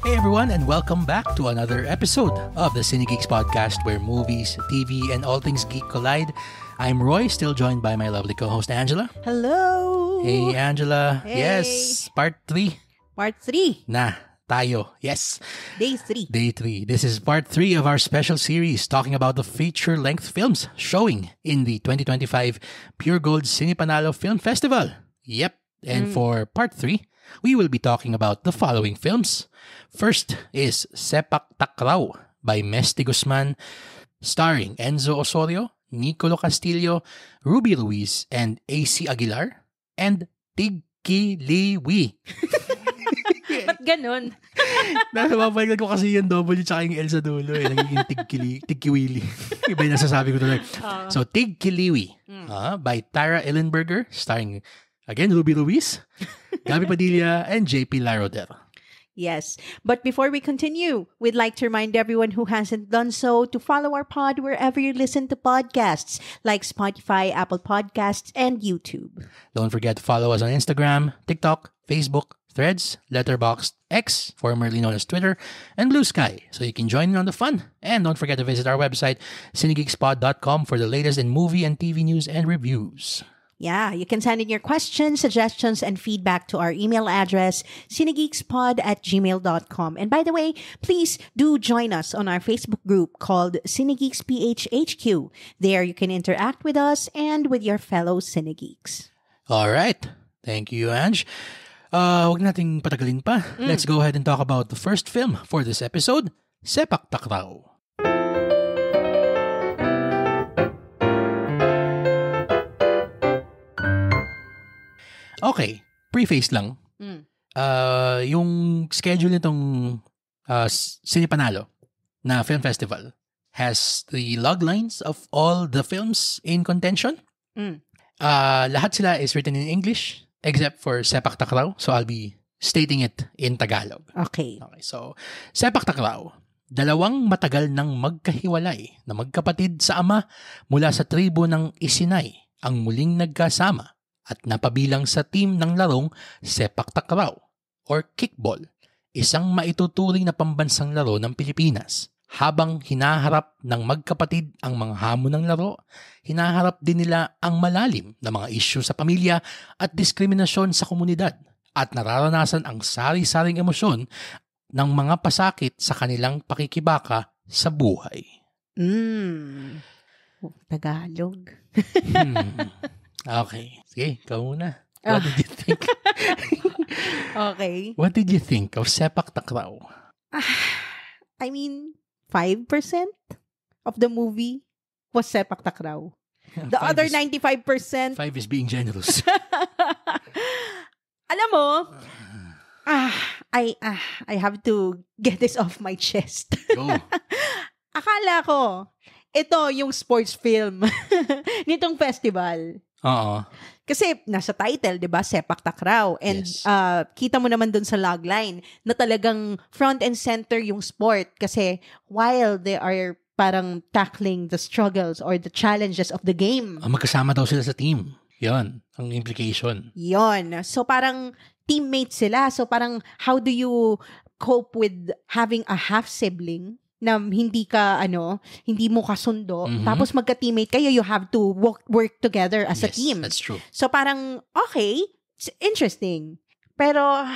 Hey everyone, and welcome back to another episode of the Cinegeeks podcast where movies, TV, and all things geek collide. I'm Roy, still joined by my lovely co-host Angela. Hello! Hey Angela. Hey. Yes, part 3 Part 3. na tayo. Yes. Day 3. Day 3. This is part 3 of our special series talking about the feature-length films showing in the 2025 Pure Gold Cinepanalo Film Festival. Yep. And for part 3, we will be talking about the following films. First is Sepak Takraw by Mesty Guzman, starring Enzo Osorio, Nicolo Castillo, Ruby Ruiz, and AC Aguilar, and Tigkiliwi. Ba't ganun? Napapalitan ko kasi yung W tsaka yung L sa dulo eh. Nagiging Tigkiwili. Iba yung nasasabi ko tuloy. So, Tigkiliwi by Tara Ellenberger, starring, again, Ruby Ruiz, Gabi Padilla, and JP Laroder. Yes. But before we continue, we'd like to remind everyone who hasn't done so to follow our pod wherever you listen to podcasts, like Spotify, Apple Podcasts, and YouTube. Don't forget to follow us on Instagram, TikTok, Facebook, Threads, Letterboxd, X, formerly known as Twitter, and Blue Sky, so you can join in on the fun. And don't forget to visit our website, cinegeekspod.com, for the latest in movie and TV news and reviews. Yeah, you can send in your questions, suggestions, and feedback to our email address, cinegeekspod@gmail.com. And by the way, please do join us on our Facebook group called Cinegeeks PHHQ. There you can interact with us and with your fellow Cinegeeks. All right. Thank you, Ange. Huwag nating patagalin pa. Let's go ahead and talk about the first film for this episode, Sepak Takraw. Okay, preface lang. Yung schedule nitong Cinepanalo na film festival has the loglines of all the films in contention. Lahat sila is written in English except for Sepak Takraw. So I'll be stating it in Tagalog. Okay. So, Sepak Takraw. Dalawang matagal nang magkahiwalay na magkapatid sa ama mula sa tribo ng Isinay ang muling nagkasama at napabilang sa team ng larong Sepak Takraw or Kickball, isang maituturing na pambansang laro ng Pilipinas. Habang hinaharap ng magkapatid ang mga hamon ng laro, hinaharap din nila ang malalim na mga isyu sa pamilya at diskriminasyon sa komunidad at nararanasan ang sari-saring emosyon ng mga pasakit sa kanilang pakikibaka sa buhay. Tagalog. Okay. Sige, ikaw muna. What did you think? Okay. What did you think of Sepak Takraw? I mean, 5% of the movie was Sepak Takraw. The other 95%... 5 is being generous. Alam mo, I have to get this off my chest. Go. Akala ko, ito yung sports film nitong festival. Oo. Kasi nasa title, 'di ba, Sepak Takraw. And Yes. Kita mo naman dun sa logline na talagang front and center yung sport kasi while they are parang tackling the struggles or the challenges of the game. Magkasama daw sila sa team. Yon, ang implication. Yon. So parang teammates sila. So parang how do you cope with having a half-sibling na hindi mo kasundo, tapos magka-teammate kayo, you have to work together as a team. That's true. So parang, okay, it's interesting. Pero,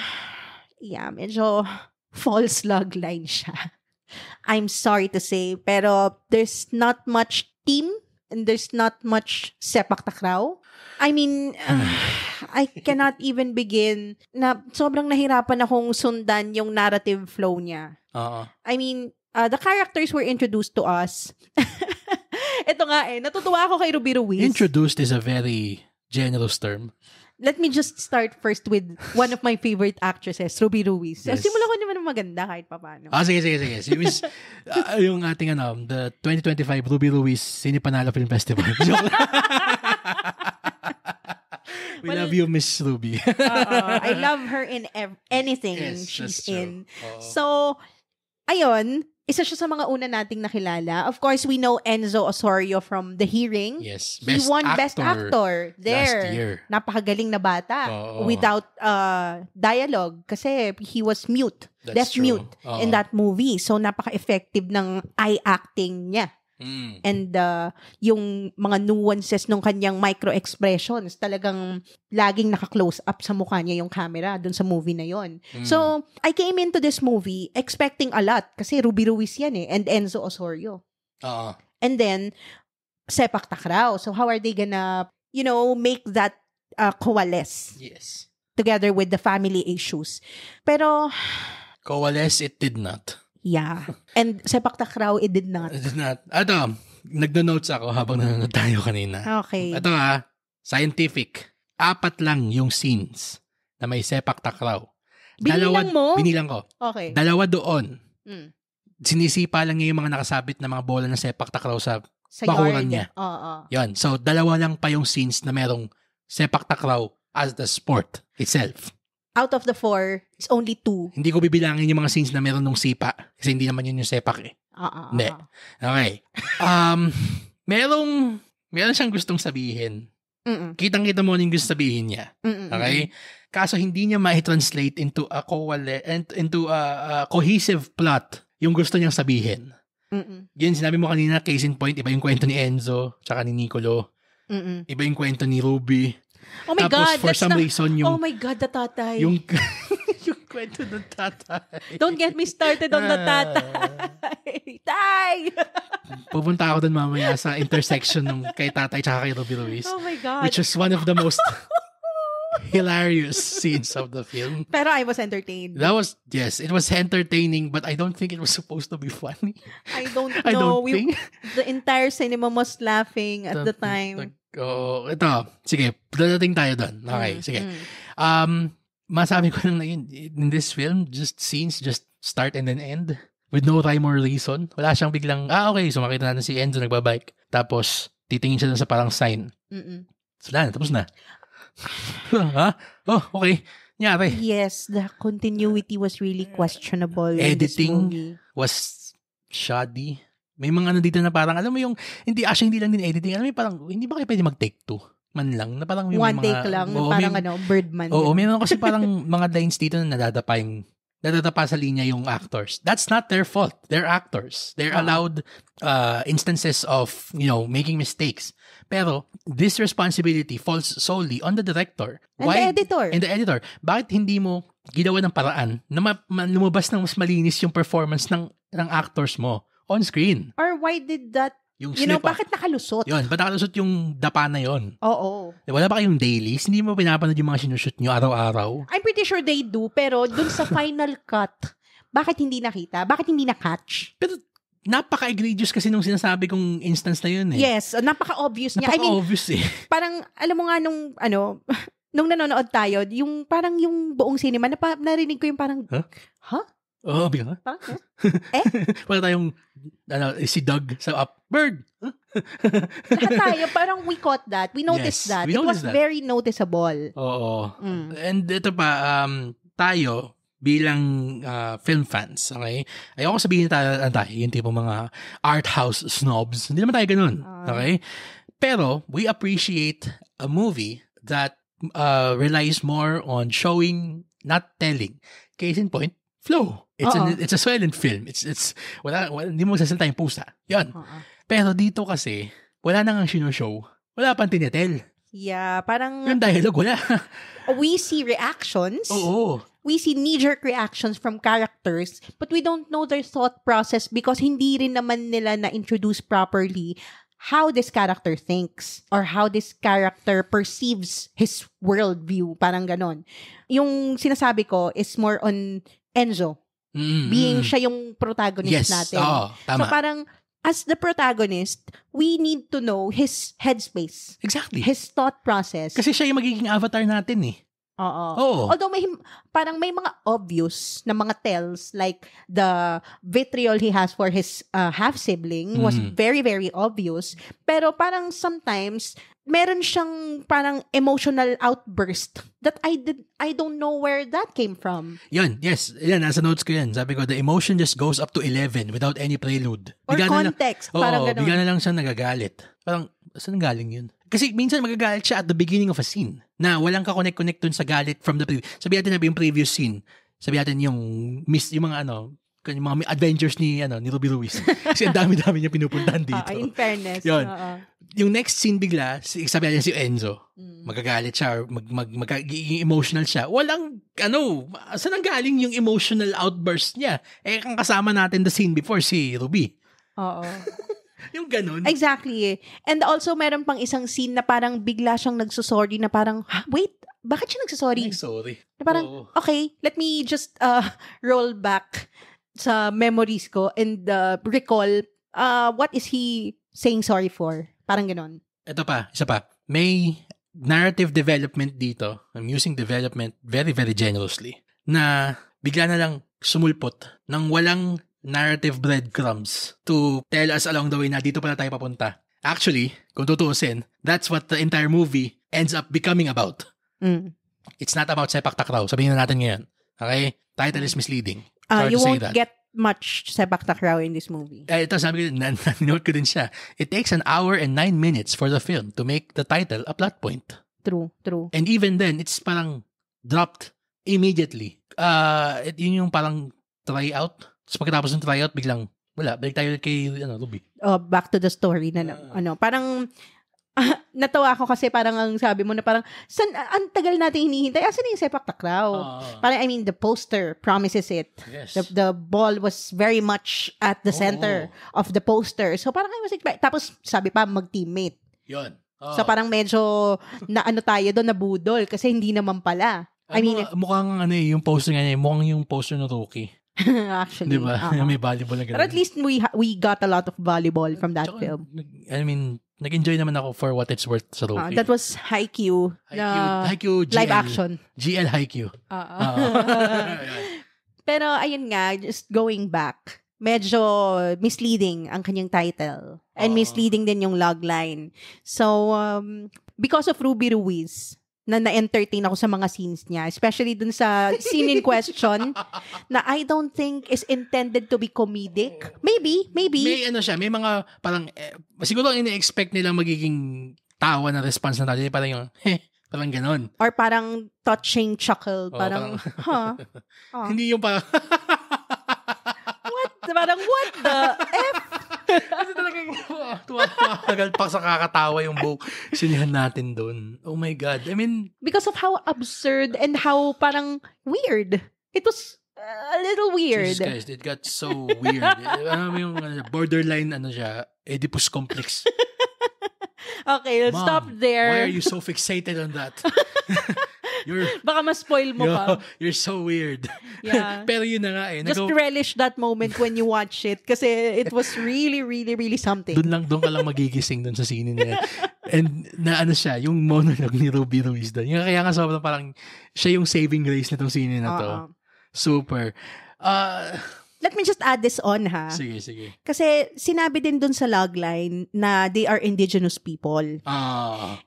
yeah, medyo false logline siya. I'm sorry to say, pero there's not much team and there's not much Sepak Takraw. I mean, I cannot even begin na sobrang nahirapan akong sundan yung narrative flow niya. I mean, the characters were introduced to us. Ito nga natutuwa ako kay Ruby Ruiz. Introduced is a very generous term. Let me just start first with one of my favorite actresses, Ruby Ruiz. Yes. Simulan ko naman maganda kahit papaano. Sige. Si Miss, yung ating the 2025 Ruby Ruiz Cinepanalo Film Festival. Joke lang. We love you, Miss Ruby. I love her in anything Yes, she's that's true. in. So, ayun, isa siya sa mga una nating nakilala. Of course, we know Enzo Osorio from The Hearing. Yes. He won Best Actor there. Last year. Napakagaling na bata. Without dialogue. Kasi he was mute. That's deaf mute true. in that movie. So, napaka-effective ng eye acting niya. And yung mga nuances ng kanyang micro-expressions, talagang laging naka-close up sa mukha niya yung camera dun sa movie na yon. So, I came into this movie expecting a lot kasi Ruby Ruiz yan and Enzo Osorio. And then, Sepak Takraw. So, how are they gonna, make that coalesce? Yes. Together with the family issues. Pero, coalesce, it did not. Yeah. And Sepak Takraw, it did not. It did not. Ito, nagdo-notes ako habang nanonood tayo kanina. Okay. Ito scientific. 4 lang yung scenes na may Sepak Takraw. Binilang mo? Binilang ko. Okay. 2 doon. Sinisipa lang niya yung mga nakasabit na mga bola ng Sepak Takraw sa bakuran niya. Yun. So, 2 lang pa yung scenes na merong Sepak Takraw as the sport itself. Out of the 4, it's only 2. Hindi ko bibilangin yung mga scenes na meron ng sipa kasi hindi naman yun yung sepak eh. Hindi. Okay. Meron siyang gustong sabihin. Kitang-kita mo yung gusto sabihin niya. Okay? Kaso hindi niya ma-translate into a cohesive plot yung gusto niyang sabihin. Yun, sinabi mo kanina, case in point, iba yung kwento ni Enzo tsaka ni Nicolo. Iba yung kwento ni Ruby. Oh my Tapos, God, for some reason, yung... Oh my God, the tatay. Yung kwento ng tatay. Don't get me started on the tatay. Tay! Pupunta ako dun mamaya sa intersection ng kay tatay tsaka kay Ruby Ruiz. Oh my God. Which is one of the most hilarious scenes of the film. Pero I was entertained. Yes, it was entertaining, but I don't think it was supposed to be funny. I don't know. The entire cinema was laughing at the time. Ito. Sige, dadating tayo doon. Okay, sige. Masabi ko lang na yun, in this film, scenes just start and then end with no rhyme or reason. Wala siyang biglang, okay, so makita natin si Enzo nagbabike. Tapos, titingin siya sa parang sign. So, tapos na. Ha? Oh, okay. Nyari. Yes, the continuity was really questionable. Editing was shoddy. May mga dito na parang, alam mo yung, hindi lang din editing. Alam mo yung parang, hindi ba kayo pwede mag-take 2? Man lang. Na parang yung one take lang. Parang Birdman. Oo, meron kasi parang mga lines dito na nadadapa sa linya yung actors. That's not their fault. They're actors. They're allowed instances of, making mistakes. Pero, this responsibility falls solely on the director. And the editor. Bakit hindi mo ginawa ng paraan na lumabas ng mas malinis yung performance ng actors mo on screen? Or why did that, bakit nakalusot? Yun, ba't nakalusot yung dapa na yun? Oo. Wala ba kayong dailies? Hindi mo pinapanood yung mga sinushoot nyo araw-araw? I'm pretty sure they do, pero dun sa final cut, bakit hindi nakita? Bakit hindi na-catch? Pero, napaka-egregious kasi nung sinasabi kong instance na yun eh. Yes, napaka-obvious niya. Napaka-obvious Parang, alam mo nga nung nanonood tayo, yung parang yung buong cinema, narinig ko yung parang, huh? Oo, bigla. Parang, Parang tayong, si Doug sa Bird. Lahat tayo, parang we caught that. We noticed that. It was very noticeable. Oo. And ito pa, tayo, bilang film fans, okay? Ayoko sabihin tayo, yung tipo mga art house snobs. Hindi naman tayo ganun, okay? Pero, we appreciate a movie that relies more on showing, not telling. Case in point, flow. It's a silent film. It's wala hindi mo sasalita yung pusa. 'Yon. Pero dito kasi wala nang sino-show. Wala pang tinitel. Yeah, parang yung dialogue wala. We see reactions. Oo. We see knee-jerk reactions from characters, but we don't know their thought process because hindi rin naman nila na-introduce properly how this character thinks or how this character perceives his worldview. Parang ganon. Yung sinasabi ko is more on Enzo. Being siya yung protagonist natin. Tama. So parang, as the protagonist, we need to know his headspace. Exactly. His thought process. Kasi siya yung magiging avatar natin eh. Oo. Oo. Although parang may mga obvious na mga tells, like the vitriol he has for his half-sibling was very, very obvious. Pero parang sometimes, meron siyang parang emotional outburst that I don't know where that came from. Yan, yes. Yan, nasa notes ko yan. Sabi ko, the emotion just goes up to 11 without any prelude. Or context, parang ganun. Bigla na lang siya nagagalit. Parang, saan galing yun? Kasi minsan magagalit siya at the beginning of a scene na walang ka-connect dun sa galit from the previous. Sabi natin yung previous scene. Sabi natin yung mga yung mga adventures ni Ruby Ruiz. Kasi ang dami-dami niya pinupuntahan dito. In fairness. Yun. Yung next scene bigla, sabi natin si Enzo. Magagalit siya or emotional siya. Walang, saan ang galing yung emotional outburst niya? Kung kasama natin the scene before, si Ruby. Oo. Yung ganun. Exactly. And also, meron pang isang scene na parang bigla siyang nagsusorry na parang, wait, bakit siya nagsusorry? Sorry. Na parang, okay, let me just roll back sa memories ko and recall what is he saying sorry for. Parang ganon. Ito pa, isa pa. May narrative development dito. I'm using development very, very generously. Na bigla na lang sumulpot ng walang narrative breadcrumbs to tell us along the way na dito pala tayo papunta. Actually, kung tutuusin, that's what the entire movie ends up becoming about. It's not about sepak takraw. Sabihin na natin ngayon. Okay? Title is misleading. You won't get much sepak takraw in this movie. Ito, sabi ko, note ko din siya. It takes 1 hour and 9 minutes for the film to make the title a plot point. True. And even then, it's parang dropped immediately. Yun yung parang tryout. Tapos pagkatapos ng tryout, biglang, wala, balik tayo kay Ruby. Back to the story na parang, natawa ako kasi parang ang sabi mo na parang, ang tagal natin hinihintay. Asan yung sepak takraw? Parang, the poster promises it. Yes. The ball was very much at the center of the poster. So parang I was expecting. Tapos sabi pa, mag-teammate. Yun. So parang medyo, tayo doon, nabudol. Kasi hindi naman pala. Mukhang yung poster nga niya, mukhang yung poster ng Rookie. Actually. Diba? May volleyball na ganun. But at least we got a lot of volleyball from that film. Nag-enjoy naman ako for what it's worth sa Rookie. That was Haikyuu. Haikyuu GL. Live action. GL Haikyuu. Pero ayun nga, just going back, medyo misleading ang kanyang title. And misleading din yung logline. So, because of Ruby Ruiz, na-entertain ako sa mga scenes niya. Especially dun sa scene in question na I don't think is intended to be comedic. Maybe. May may mga parang, siguro ang ina-expect nilang magiging tawa na response na tayo. Parang yung, parang ganon. Or parang touching chuckle. Parang, Hindi yung parang, Parang, what the F? Kasi talagang tuwa sa kakatawa yung buong sinihan natin doon. Oh my God. Because of how absurd and how parang weird. It was a little weird. Jesus Christ, it got so weird. Yung borderline, siya, Oedipus complex. Okay, let's stop there. Why are you so fixated on that? Baka ma-spoil mo pa. You're so weird. Yeah. Pero yun na nga Just relish that moment when you watch it kasi it was really, really, really something. Doon ka lang magigising doon sa scene niya. And na siya, yung monologue ni Ruby Ruiz doon. Yung kaya nga sobrang parang siya yung saving grace na itong scene na to. Super. Let me just add this on, ha? Sige. Kasi sinabi din dun sa logline na they are indigenous people.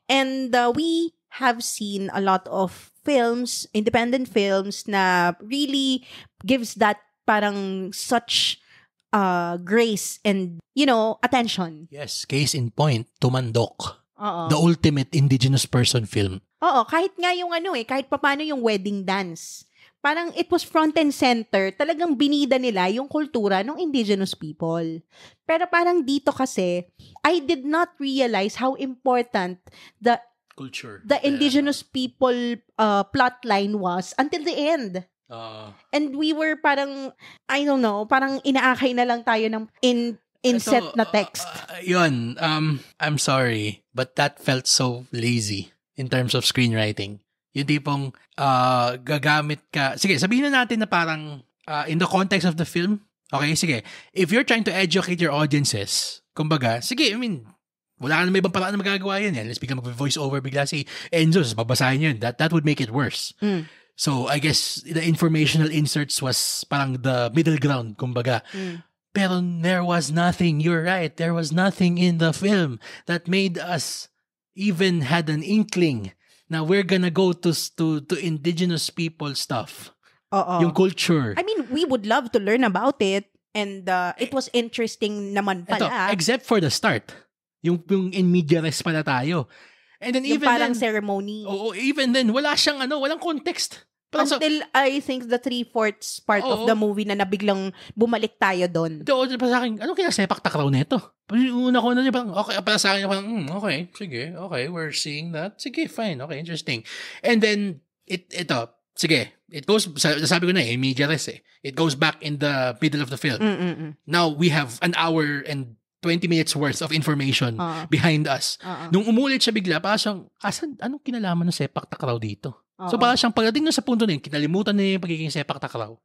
And we have seen a lot of films, independent films, na really gives that parang such grace and, attention. Yes, case in point, Tumandok. The ultimate indigenous person film. Oo, kahit nga yung kahit paano yung wedding dance. Parang it was front and center. Talagang binida nila yung kultura ng indigenous people. Pero parang dito kasi, I did not realize how important the culture, the indigenous people plotline was until the end. And we were parang, I don't know, parang inaakay na lang tayo ng inset na text. Yun, I'm sorry, but that felt so lazy in terms of screenwriting. Yung tipong gagamit ka, sige, sabihin na natin na parang in the context of the film, okay, sige, if you're trying to educate your audiences, kumbaga, sige, Wala ka na may ibang paraan na magagawa yan. Let's bigla mag-voice over bigla si Enzo, babasahin yun. That would make it worse. So, I guess, the informational inserts was parang the middle ground, kumbaga. Pero there was nothing, you're right, there was nothing in the film that made us even had an inkling na we're gonna go to indigenous people stuff. Yung culture. I mean, we would love to learn about it, and it was interesting naman pala. Ito, except for the start. Yung in media res pala tayo. And then yung even parang then, ceremony. Oo, even then, wala siyang walang context. Until I think the 3/4 part of the movie na nabiglang bumalik tayo doon. Ito, sa akin, anong kinasepak takraw nito? Una ko na parang, okay, para sa akin, parang, okay, sige, okay, we're seeing that. Sige, fine, okay, interesting. And then, ito, sige, it goes, sabi ko na media res It goes back in the middle of the film. Now, we have an hour and 20 minutes worth of information behind us. Nung umulit siya bigla, parang anong kinalaman ng sepak takraw dito? So parang siyang pagdating na sa punto na yun, kinalimutan na yung pagiging sepak takraw.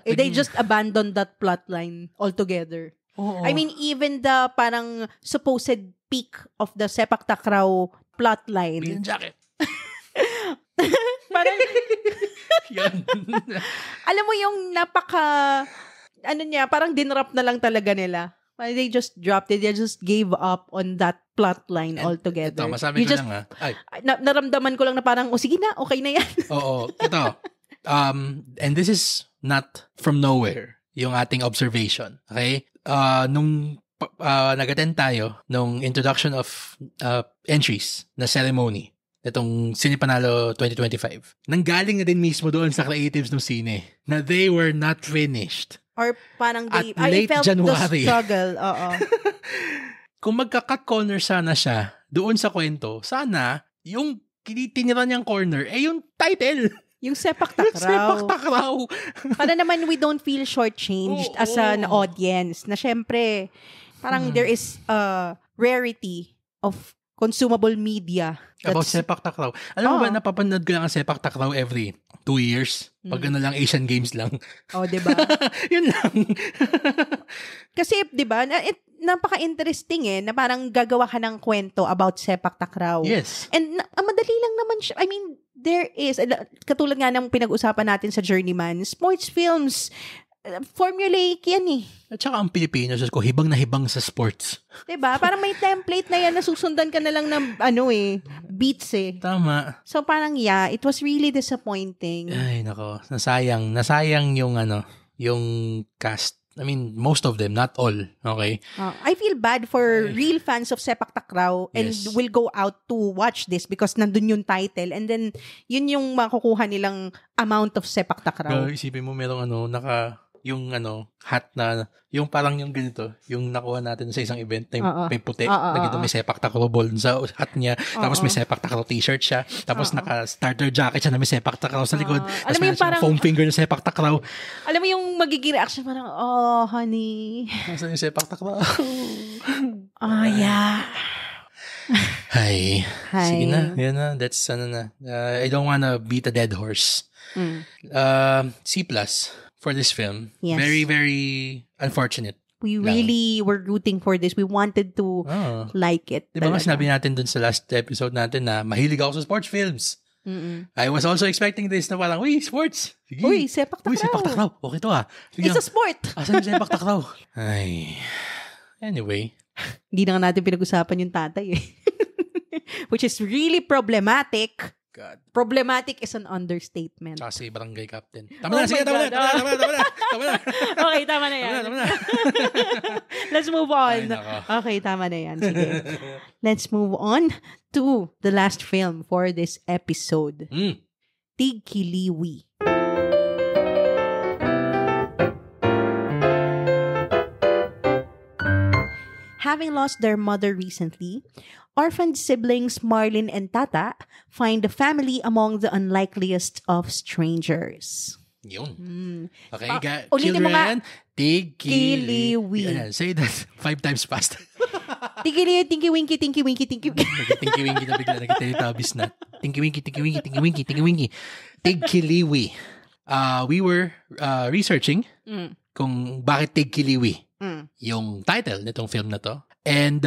They just abandoned that plotline altogether. I mean, even the parang supposed peak of the sepak takraw plotline. Bigyan jacket. Parang, yan. alam mo yung parang dinrap na lang talaga nila. They just dropped it. They just gave up on that plot line altogether. Ito, masabi ko lang naramdaman ko lang na parang, sige na, okay na yan. Oo. Ito. And this is not from nowhere, yung ating observation. Okay? Nung nag-attend tayo, nung introduction of entries na ceremony, itong Sine Panalo 2025, nanggaling na din mismo doon sa creatives ng sine na they were not finished. Or parang I felt January. The struggle. Kung magka-cut corner sana siya doon sa kwento, sana yung tinira niyang corner yung title. Yung sepak takraw. Para naman we don't feel shortchanged as an audience. Na syempre, parang there is a rarity of consumable media. About sepak takraw. Alam mo ba, napapanood ko lang ang sepak takraw every 2 years. Pag lang, Asian Games lang. Diba? Yun lang. Kasi, diba, napaka-interesting na parang gagawa ka ng kwento about sepak takraw. Yes. And madali lang naman siya. I mean, there is, katulad nga ng pinag-usapan natin sa Journeyman, sports films, formulaic yan At saka ang Pilipino, ko, hibang na hibang sa sports. Diba? Parang may template na yan, nasusundan ka na lang ng, beats Tama. So parang, it was really disappointing. Ay, nako. Nasayang yung, yung cast. I mean, most of them, not all. Okay? I feel bad for real fans of sepak takraw and will go out to watch this because nandun yung title and then yun yung makukuha nilang amount of sepak takraw. Isipin mo merong yung hat na, yung parang yung ganito, yung nakuha natin sa isang event na may puti, may sepak takraw ball sa hat niya, tapos may sepak takraw t-shirt siya, tapos naka-starter jacket siya na may sepak takraw sa likod, tapos may foam finger na sepak takraw. Alam mo yung magiging reaction, parang, honey. Nasaan yung sepak takraw? Yeah. Hi. Sige na, yan na, that's, I don't wanna beat a dead horse. C+ for this film. Yes. Very, very unfortunate. We really were rooting for this. We wanted to like it. Diba nga sinabi natin dun sa last episode natin na mahilig ako sa sports films. I was also expecting this na parang, sports. Sige. Sepak takraw. Sepak takraw. Okay to Sige, it's a sport. Asan yung sepak takraw? Ay. Anyway. Hindi na natin pinag-usapan yung tatay Which is really problematic. God. Problematic is an understatement. Tsaka si barangay captain. Tama na. Okay, tama na yan. Tama na. Let's move on. Okay, tama na yan. Sige. Let's move on to the last film for this episode. Tigkiliwi. Having lost their mother recently, orphaned siblings Marlin and Tata find the family among the unlikeliest of strangers. Yun. Okay, children, Tigkiliwi. Say that 5 times fast. Tigkiliwi, tinky-winky, tinky-winky, tinky-winky. Tinky-winky na bigla, nag-teletubbies na. Tinky-winky, tinky-winky, tinky-winky, tinky-winky. Tigkiliwi. We were researching kung bakit Tigkiliwi yung title nitong film na to. And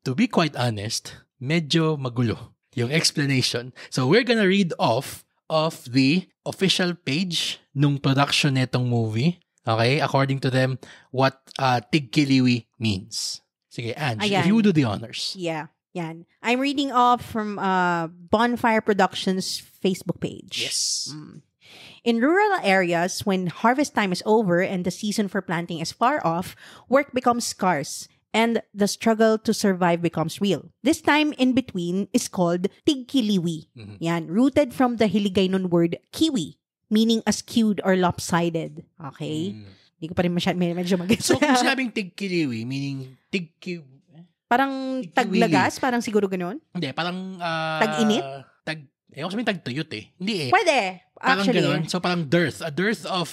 to be quite honest, medyo magulo yung explanation. So we're gonna read off of the official page nung production netong movie. Okay? According to them, what tigkiliwi means. Sige, Ange, if you do the honors. Yeah. Yan. I'm reading off from Bonfire Productions Facebook page. Yes. In rural areas, when harvest time is over and the season for planting is far off, work becomes scarce and the struggle to survive becomes real. This time in between is called tigkiliwi. Yan, rooted from the Hiligaynon word kiwi, meaning askewed or lopsided. Okay? Hindi ko pa rin medyo mag-gets. So kung sinabing tigkiliwi, meaning parang taglagas? Parang siguro ganun? Hindi, parang tag-init? Ewan ko sabihin tag-tuyot eh. Hindi eh. Pwede. Parang Actually. ganun. So parang dearth. A dearth of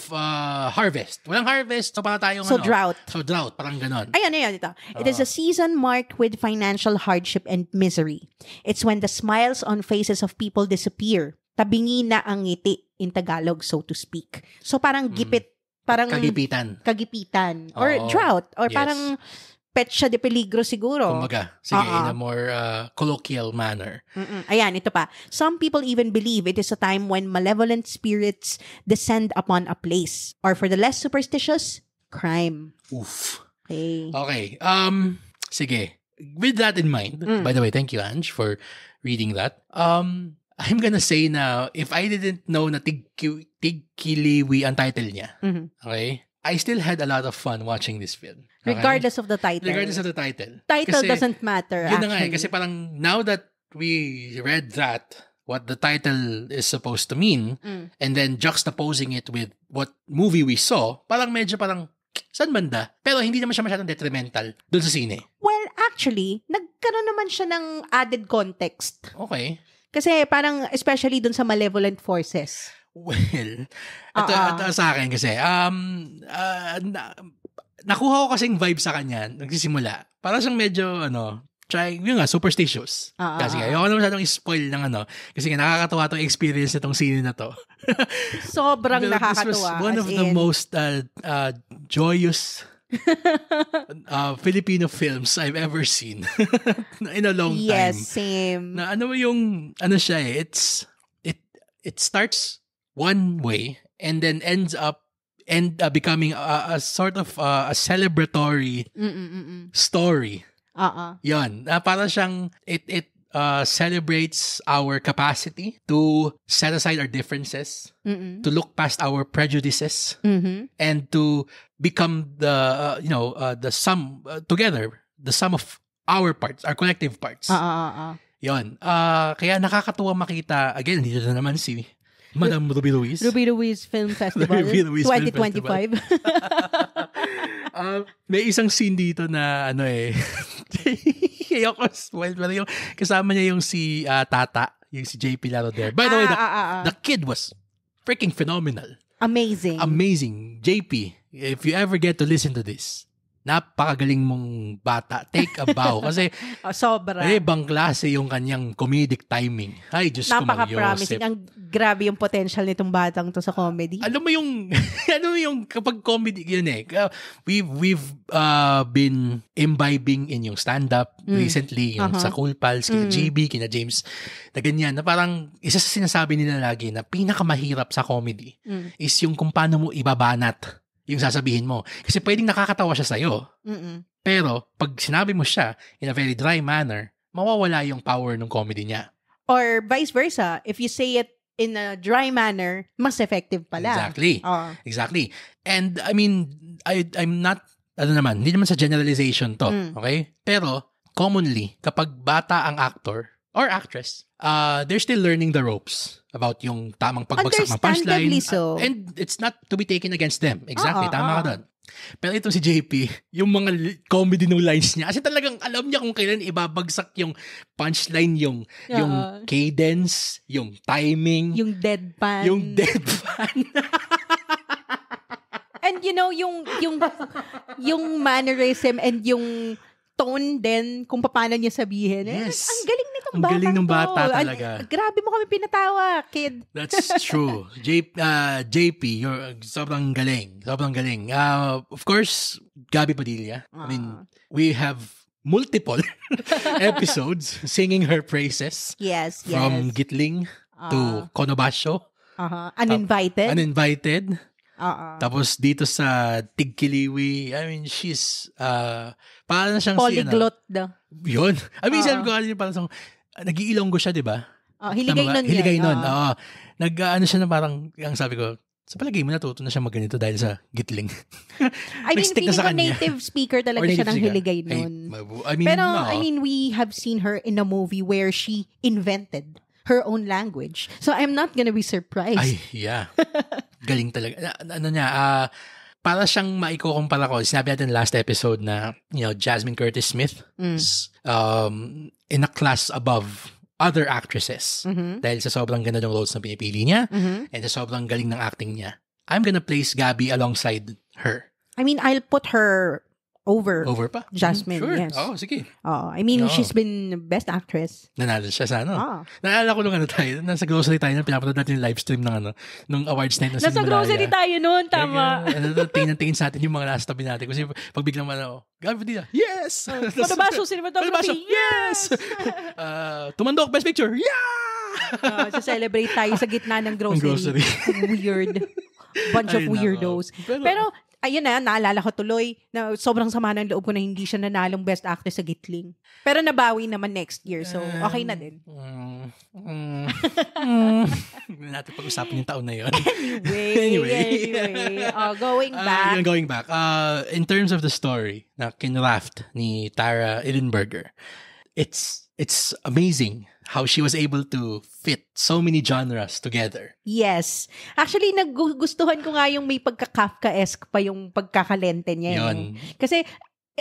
harvest. Walang harvest. So parang tayong drought. So drought. Parang ganun. Ayan. Ito. It is a season marked with financial hardship and misery. It's when the smiles on faces of people disappear. Tabingi na ang ngiti in Tagalog, so to speak. So parang gipit. Parang kagipitan. Or drought. Or parang petsa de peligro siguro. Kumbaga. Sige, in a more colloquial manner. Ayan, ito pa. Some people even believe it is a time when malevolent spirits descend upon a place. Or for the less superstitious, crime. Oof. Okay. Sige. With that in mind, by the way, thank you, Ange, for reading that. I'm gonna say na if I didn't know na Tigkiliwi ang title niya, okay, I still had a lot of fun watching this film. Okay? Regardless of the title. Title doesn't matter, yun actually. Na nga eh, kasi parang now that we read that, what the title is supposed to mean, and then juxtaposing it with what movie we saw, parang medyo parang, saan banda? Pero hindi naman siya masyadong detrimental dun sa sine. Well, actually, nagkaroon naman siya ng added context. Okay. Kasi parang, especially dun sa malevolent forces. Well, ito sa akin kasi, nakuha ko kasing vibe sa kanya, nagsisimula. Parang siyang medyo, yun nga, superstitious. Kasi ayoko naman masyadong spoil ng kasi nga nakakatawa tong experience na tong scene na to. Sobrang nakakatawa. This was one of the most joyous Filipino films I've ever seen in a long time. Yes, same. Na siya eh, it starts one way and then ends up becoming a sort of a celebratory story. Yon. Para siyang it celebrates our capacity to set aside our differences, to look past our prejudices, and to become the sum together, the sum of our parts, our collective parts. Yon. Kaya nakakatuwa makita, again, dito na naman si Madam Ruby Ruiz. Ruby Ruiz Film Festival Ruby Ruiz 2025. May isang scene dito na ayoko spoil, pero yung kasama niya yung si Tata, yung si JP Laroder. By the way, the kid was freaking phenomenal. Amazing. JP, if you ever get to listen to this, napakagaling mong bata. Take a bow. Kasi, sobra. Ibang klase yung kanyang comedic timing. Ay, Diyos ko, napaka-promising. Ang grabe yung potential nitong batang to sa comedy. Alam mo yung kapag comedy, yun eh. We've been imbibing in yung stand-up recently, yung sa Cool Pals, kina GB, kina James, na ganyan, na parang isa sa sinasabi nila lagi na pinakamahirap sa comedy is yung kung paano mo ibabanat yung sasabihin mo. Kasi pwedeng nakakatawa siya sa'yo. Pero, pag sinabi mo siya in a very dry manner, mawawala yung power ng comedy niya. Or vice versa. If you say it in a dry manner, mas effective pala. Exactly. And, I mean, I'm not, hindi naman sa generalization to. Okay? Pero, commonly, kapag bata ang actor or actress, they're still learning the ropes about yung tamang pagbagsak ng punchline. So. And it's not to be taken against them. Exactly, tama ka doon. Pero ito si JP, yung mga comedy ng lines niya, kasi talagang alam niya kung kailan ibabagsak yung punchline, yung cadence, yung timing. Yung deadpan. And yung mannerism and yung tone din kung paano niya sabihin. Yes. Ang galing nitong Ang galing ng bata talaga. Grabe mo kami pinatawa, kid. That's true. JP, you're sobrang galing. Of course, Gabby Padilla. I mean, we have multiple episodes singing her praises Yes, from yes. Gitling to Konobasho. Uninvited. Uninvited. Tapos Tapos dito sa Tigkiliwi, I mean, she's, parang siyang polyglot daw. Yun. I mean, sabi ko kanina parang nag-iilonggo siya, di ba? Hiligay nun yan. Hiligay nun, oo. Nag-ano siya na parang, ang sabi ko, sa palagay mo natuto na siya magganito dahil sa Gitling. I mean, Nag-stick na feeling sa ko kanya. native speaker talaga Or siya native ng speaker. hiligay Ay, nun. I mean, Pero, oo. I mean, we have seen her in a movie where she invented her own language. So, I'm not gonna be surprised. Ay, yeah. Galing talaga. Ano niya, para siyang maikukumpara ko, sinabi natin last episode na, Jasmine Curtis Smith is in a class above other actresses. Dahil sa sobrang ganda ng roles na pinipili niya and sa sobrang galing ng acting niya. I'm gonna place Gabby alongside her. I mean, I'll put her over pa? Jasmine, Sure. yes. Oh, sige. I mean, she's been best actress. Nanalo siya sa ano. Naalala ko nung tayo, nasa grocery tayo na pinapanood natin yung live stream ng nung awards night na Nasa grocery tayo noon, tama. Tingin sa atin yung mga nasa tabi natin. Kasi pag biglang Gabby Padilla, yes! Konobasho cinematography, yes! Tumandok, best picture, yeah! Celebrate tayo sa gitna ng grocery. Weird. Bunch of weirdos. Pero ayun na, naalala ko tuloy na sobrang sama ng loob ko na hindi siya nanalong best actress sa Gitling. Pero nabawi naman next year, so okay na din. Hindi natin pag-usapan yung taon na yun. Anyway. Going back. In terms of the story na kinraft ni Tara Illenberger, it's amazing how she was able to fit so many genres together. Yes. Actually, nagugustuhan ko nga yung may pagka-Kafka-esque pa yung pagkakalente niya. Yun. Kasi,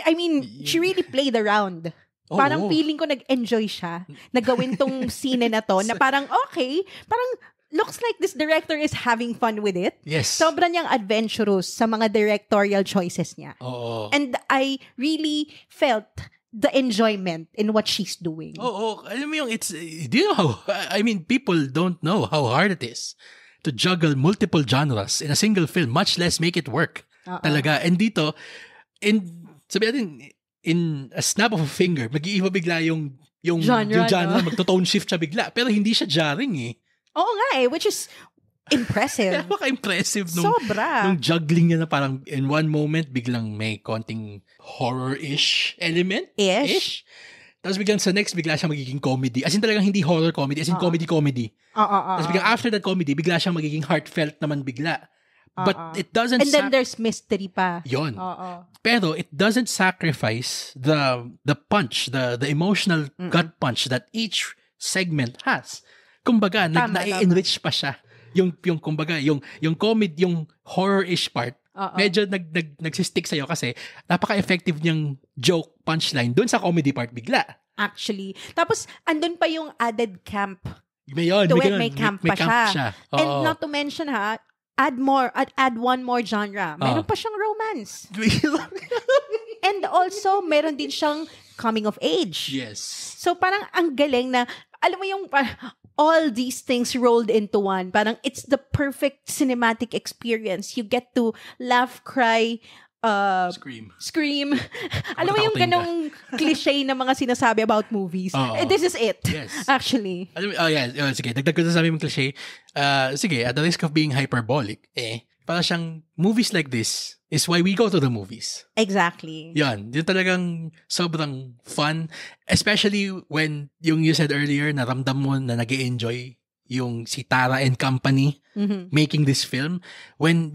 I mean, she really played around. Parang feeling ko nag-enjoy siya na gawin tong scene na to na parang okay, parang looks like this director is having fun with it. Yes. Sobrang niyang adventurous sa mga directorial choices niya. Oo. And I really felt the enjoyment in what she's doing. Alam mo yung do you know how, I mean, people don't know how hard it is to juggle multiple genres in a single film, much less make it work. Talaga. And dito, sabi natin, in a snap of a finger, mag-iiba bigla yung genre, magto-tone shift siya bigla. Pero hindi siya jarring eh. Oo nga eh, which is impressive. Napaka-impressive Sobra. nung juggling niya na parang in one moment, biglang may konting horror-ish element. Ish. Tapos biglang sa next, bigla siya magiging comedy. As in talagang hindi horror comedy, as in comedy-comedy. Tapos biglang after that comedy, bigla siya magiging heartfelt naman bigla. But it doesn't... And then there's mystery pa. Yon. Pero it doesn't sacrifice the punch, the emotional gut punch that each segment has. Kumbaga, na-enrich pa siya. Yung kumbaga, yung comedy, yung horror-ish part, medyo nagsistick sa'yo kasi napaka-effective niyang joke punchline doon sa comedy part bigla. Actually. Tapos, andun pa yung added camp. May camp pa siya. And not to mention add one more genre. Meron pa siyang romance. And also, meron din siyang coming of age. Yes. So, parang ang galing na, alam mo yung, all these things rolled into one. Parang, it's the perfect cinematic experience. You get to laugh, cry, scream. Alam mo yung ganong cliche na mga sinasabi about movies. This is it. Yes. Actually. Sige, dagdag ko sa sabi mong cliche. Sige, at the risk of being hyperbolic, para siyang movies like this is why we go to the movies. Exactly. Yan. Yung talagang sobrang fun. Especially when, yung you said earlier, na ramdam mo na nag-enjoy yung si Tara and company making this film. When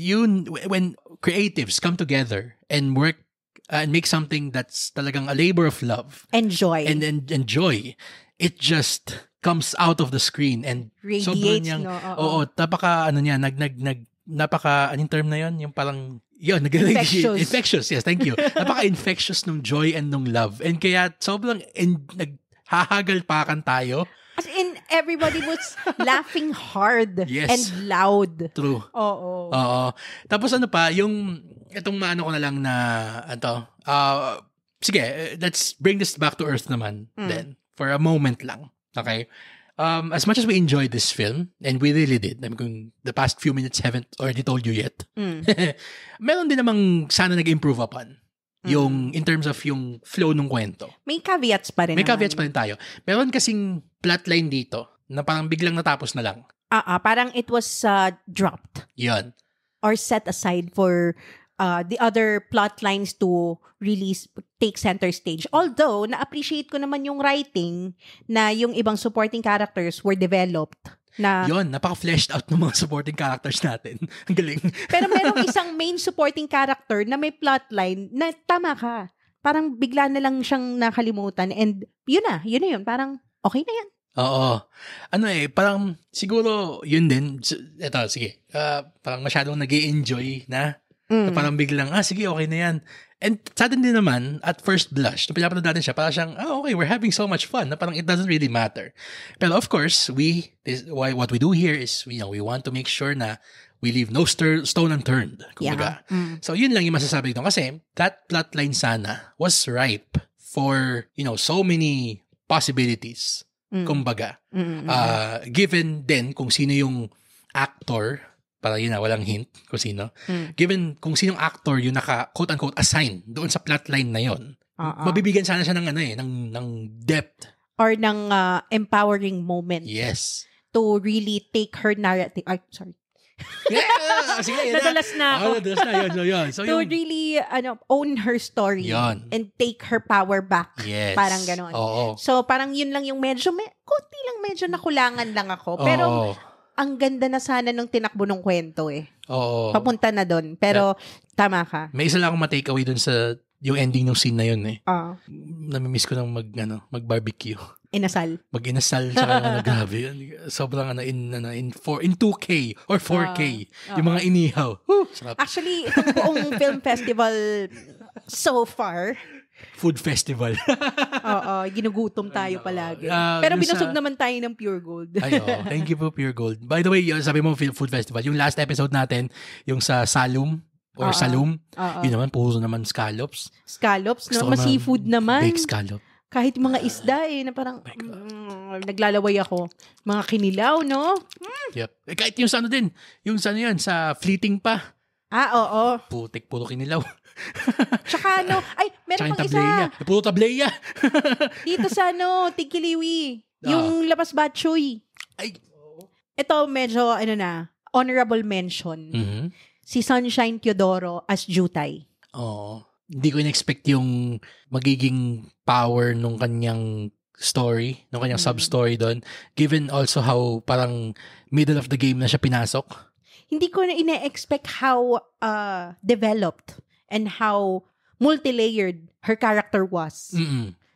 creatives come together and work and make something that's talagang a labor of love. Enjoy. And enjoy. It just comes out of the screen and radiates, anong term na yun? Yung parang, infectious, yes, thank you. Napaka-infectious nung joy and nung love. And kaya sobrang naghahagalpakan tayo. As in, everybody was laughing hard and loud. True. Oo. Tapos ano pa, itong maano ko na lang na, sige, let's bring this back to earth naman then, for a moment lang. Okay? As much as we enjoyed this film, and we really did, I mean, the past few minutes haven't already told you yet, meron din namang sana nag-improve upon. Yung, in terms of yung flow ng kwento. May caveats pa rin May naman. caveats pa rin tayo. Meron kasing plotline dito na parang biglang natapos na lang. Parang it was dropped. Yun. Or set aside for the other plot lines to really take center stage. Although, na-appreciate ko naman yung writing na yung ibang supporting characters were developed. Yun, napaka-fleshed out ng mga supporting characters natin. Ang galing. Pero merong isang main supporting character na may plotline na tama ka. Parang bigla na lang siyang nakalimutan and yun na yun. Parang okay na yan. Oo. Parang siguro yun din. Eto, sige. Parang masyadong nag-i-enjoy na. Parang biglang, sige, okay na yan. And sa atin din naman, at first blush, nung pinapanood natin siya, parang siyang, okay, we're having so much fun. Na parang it doesn't really matter. Pero of course, what we do here is, we want to make sure na we leave no stone unturned. Kumbaga. Yeah. So yun lang yung masasabi ko. Kasi that plotline sana was ripe for, so many possibilities. Kumbaga. Given din kung sino yung actor, para yun na, walang hint kung sino. Given kung sinong actor yung naka-quote-unquote assign doon sa plotline na yun, mabibigyan sana siya ng depth. Or ng empowering moment. Yes. To really take her narrative. Sorry. Yeah! Sige, Nadalas na ako. Nadalas na yun. So, to really own her story. Yun. And take her power back. Yes. Parang ganon. Oo. So, parang yun lang yung konti lang medyo nakulangan lang ako. Pero, ang ganda na sana nung tinakbo ng kwento eh. Oo. Papunta na doon. Pero, tama ka. May isa lang akong ma-take away dun sa yung ending ng scene na yun eh. Namimiss ko nang mag-barbecue. Inasal. Mag-inasal sa grabe. Sobrang in 2K or 4K. Yung mga inihaw. Sarap. Actually, itong buong film festival so far, food festival. ginugutom tayo palagi. Pero binusog naman tayo ng Pure Gold. Thank you po, Pure Gold. By the way, sabi mo food festival, yung last episode natin, yung sa Salum, yun naman, puro naman scallops. Scallops, seafood naman. Baked scallop. Kahit mga isda na parang, naglalaway ako. Mga kinilaw, no? Yep. Kahit yung sa din, yung sa sa fleeting pa. Oo. Putik, puro kinilaw. Tsaka meron pang tableya. isa. Puro tableya. Dito sa Tigkiliwi. Yung Lapas Batchoy. Ito medyo, honorable mention. Si Sunshine Teodoro as Jutay. Hindi ko in-expect yung magiging power nung kanyang story, nung kanyang sub-story doon. Given also how parang middle of the game na siya pinasok. Hindi ko na ine-expect how developed and how multi-layered her character was.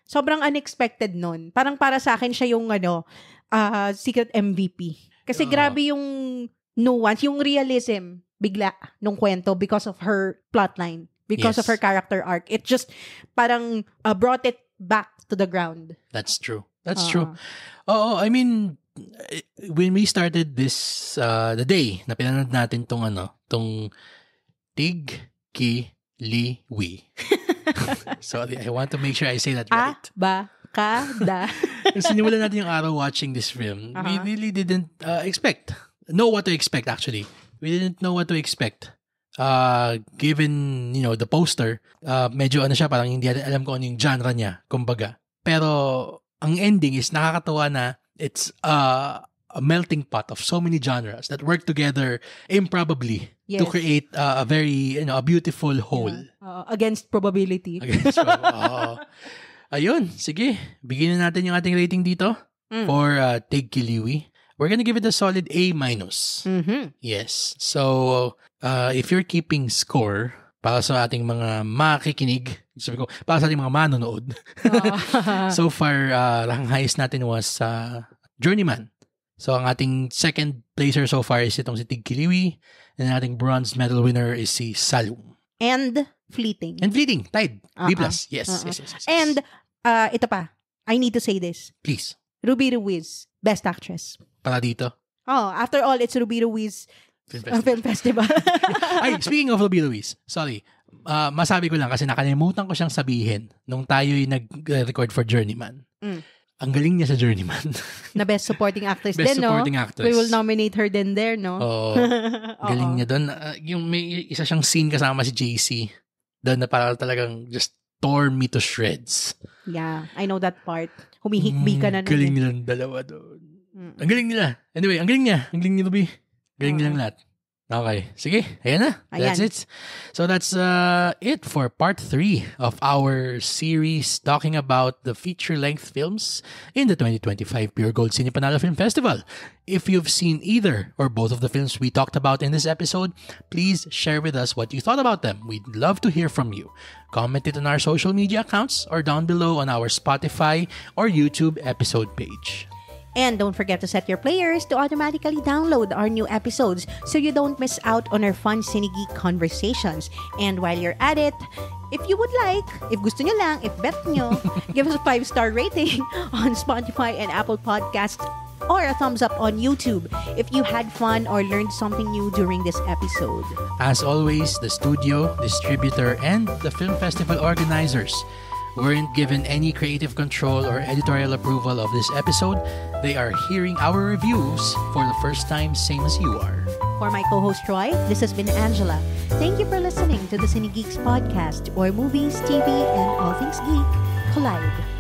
Sobrang unexpected nun. Parang para sa akin siya yung secret MVP. Kasi grabe yung nuance, yung realism bigla nung kwento because of her plotline. Because of her character arc. It just parang brought it back to the ground. That's true. That's true. I mean, when we started this, the day na pinanood natin tong Tigkiliwi. Sorry, I want to make sure I say that right. Abakada. Sinimulan natin yung araw watching this film. We really didn't know what to expect actually. We didn't know what to expect. Given, the poster, medyo siya, parang hindi natin alam kung ano yung genre niya, kumbaga. Pero, ang ending is nakakatawa na it's a melting pot of so many genres that work together improbably to create a very, a beautiful whole. Against probability. Ayun, sige. Bigyan na natin yung ating rating dito for Tigkiliwi. We're gonna give it a solid A-. Yes. So, if you're keeping score para sa ating mga makikinig, sabi ko, para sa ating mga manonood, so far, ang highest natin was Journeyman. So, ang ating second placer so far is itong si Tigkiliwi, and ang ating bronze medal winner is si Salum. And Fleeting. Tied. B+. Yes. And, ito pa, I need to say this. Please. Ruby Ruiz, Best Actress. Para dito. After all, it's Ruby Ruiz Film Festival. Ay, speaking of Ruby Ruiz, sorry. Masabi ko lang kasi nakalimutan ko siyang sabihin nung tayo'y nag-record for Journeyman. Ang galing niya sa Journeyman. Na Best Supporting Actress Best din, Supporting no? Actress. We will nominate her din there, no? Oo. Galing niya doon. Yung may isa siyang scene kasama si JC. na parang talagang just tore me to shreds. Yeah, I know that part. Humihikbi ka na. Galing nilang dalawa doon. Ang galing nila. Anyway, ang galing niya. Ang galing ni Ruby. Galing nilang lahat. Okay. Sige. Ayan na. That's it. So that's it for part 3 of our series talking about the feature-length films in the 2025 Pure Gold Cine Panalo Film Festival. If you've seen either or both of the films we talked about in this episode, please share with us what you thought about them. We'd love to hear from you. Comment it on our social media accounts or down below on our Spotify or YouTube episode page. And don't forget to set your players to automatically download our new episodes so you don't miss out on our fun CineGeek conversations. And while you're at it, if you would like, if gusto nyo lang, if bet nyo, give us a 5-star rating on Spotify and Apple Podcasts or a thumbs up on YouTube if you had fun or learned something new during this episode. As always, the studio, distributor, and the film festival organizers weren't given any creative control or editorial approval of this episode. They are hearing our reviews for the first time, same as you are. For my co-host Troy, this has been Angela. Thank you for listening to the CineGeeks podcast, where movies, TV, and all things geek collide.